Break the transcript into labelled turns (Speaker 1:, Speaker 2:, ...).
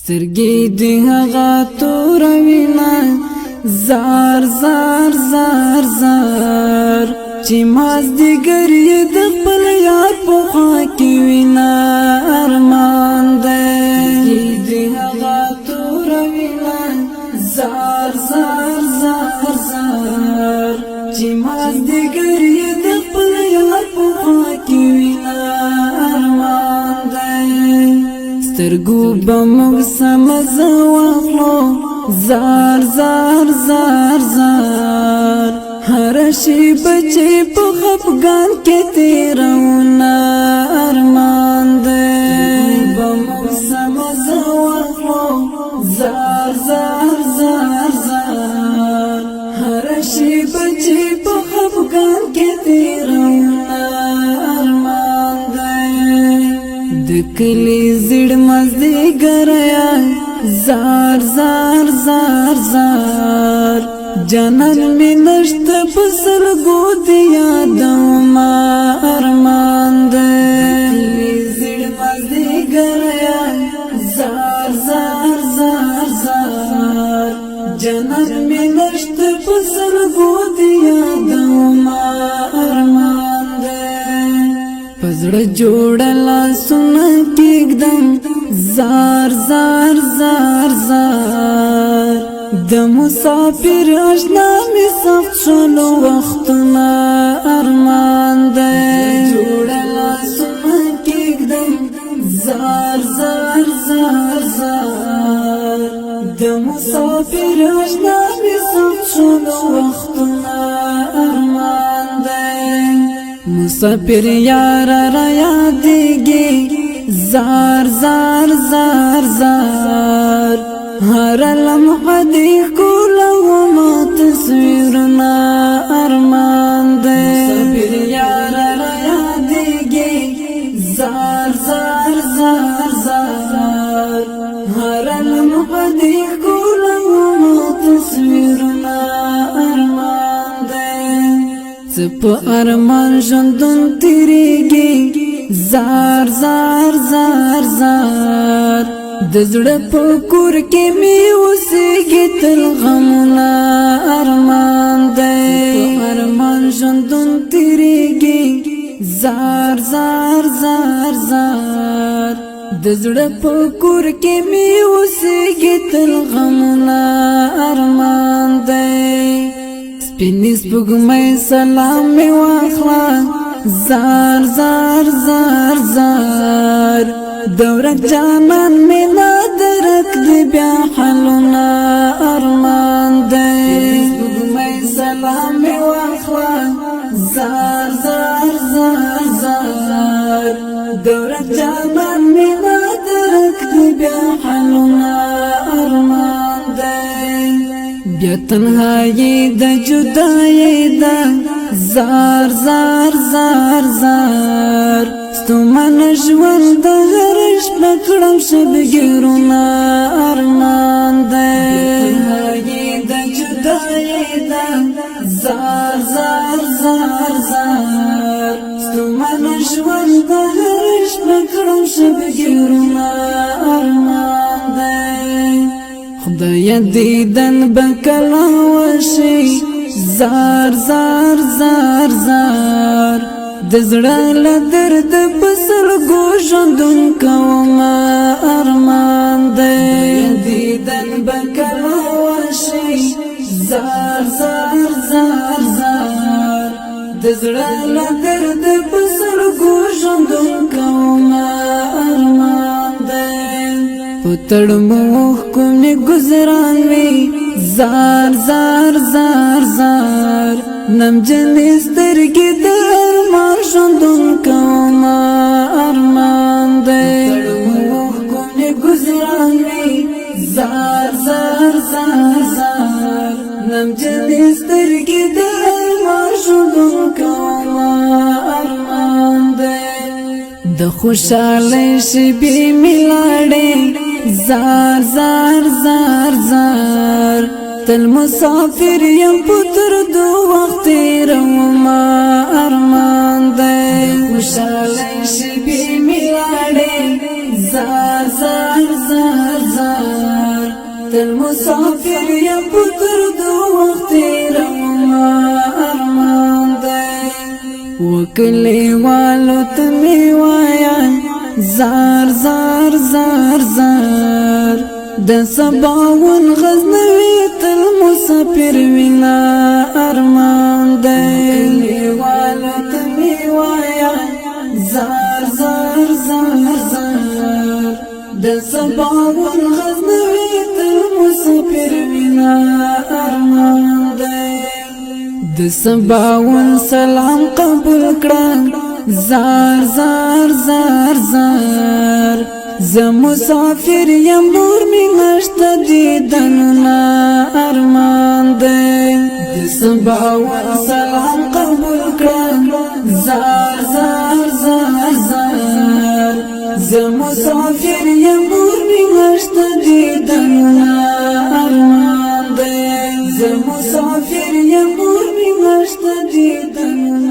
Speaker 1: سترګې دې هغه تور وینا زار زار زار زار چې مازدیګر یې د خپل یار په خوا کې وینا ارمان دی دې هغه تور وینا زار زار زار زار چې مازدیګر یې د خپل یار په خوا کې وینا ارمان دی سترګو به موږ سمزه واخلو زار زار زار زار هر شي بچي په خفګان کې تیرونه ارمان دی به موږ سمزه واخلو زار زار زار زار هر شي بچي په خفګان کې تیرونه ارمان دی د کلی زړه مازدیګر زار زار زار زار جنن می نشت پسر گو دیا دوما ارمان دی زړه مازدیګر زار زار زار زار جنن می نشت پسر گو دیا دوما ارمان دی پزړه جوړلا سن کېږدم زار زار زار زار د مسافر اشنا می سخت شلو وختونه ارمان دی جوړلا سن کېږدم زار زار زار زار د مسافر اشنا می سخت شلو وختونه ارمان دی مسافر یار را یادېږي زار زار زار زار هر لمحه دی کوله وما تصویرنا ارمان دی مسافر یار را یادېږي زار زار زار زار هر لمحه دی کوله وما تصویرنا ارمان دی څه په ارمان ژوندون تیریږي زار زار زار زار د زړه په کور کې می اوسېږي تل غمونه ارمان دی ارمان ژوندون تیریږي زار زار زار زار د زړه په کور کې می اوسېږي تل غمونه ارمان دی سپینې سپوږمۍ سلام می واخله زار زار زار زار دورک جانان می نادرک دی بیا حلونا ارمان دی سپوږمۍ سلام می واخله زار زار زار زار دورک جانان می نادرک دی بیا حلونا ارمان دی بیا تنهایی د جدایی دا زار زار زار زار ستومن ژوند د هر شپه کړم شبګیرونه ارمان دی تنهایی د جدایی دا زار زار زار زار ستومن ژوند د هر شپه کړم شبګیرونه ارمان دی خدای دیدن بکلا وشي زار زار زار زار د زړه له درد په سترګو ژوندون کوم ارمان دی دیدن به کله وشي زار زار زار زار د زړه له درد په سترګو ژوندون کوم ارمان دی په تړمو کومې ګزران وي زار زار زار زار نمجنې سترګې د ارمان ژوندون کوم ارمان دی تړمو کومې ګزران وي زار زار زار زار نمجنې سترګې د ارمان ژوندون کوم ارمان دی د خوشحالۍ شېبې مې لاړې زار زار زار زار تل مسافر یم پتر دو وخت روم ارمان دی خوشحالۍ شېبې مې لاړې زار زار زار زار تل مسافر یم پتر دو وقتی روما ارمان دی وکلی والو تمی وایا زار زار زار زار د سباون غزنوی تل مسافر وینا ارمان دی وکلی والو تمی وایا زار زار زار زار د سباون غزنوی تل مسافر وینا ارمان دی د سباون سلام قبول کړه زار زار زار زار ز مسافر یم نور می نشته دیدنونه ارمان دی د سباون سلام قبول کړه زار زار زار زار ز مسافر یم نور می نشته دیدنونه ارمان دی ز مسافر یم نور می نشته دیدنونه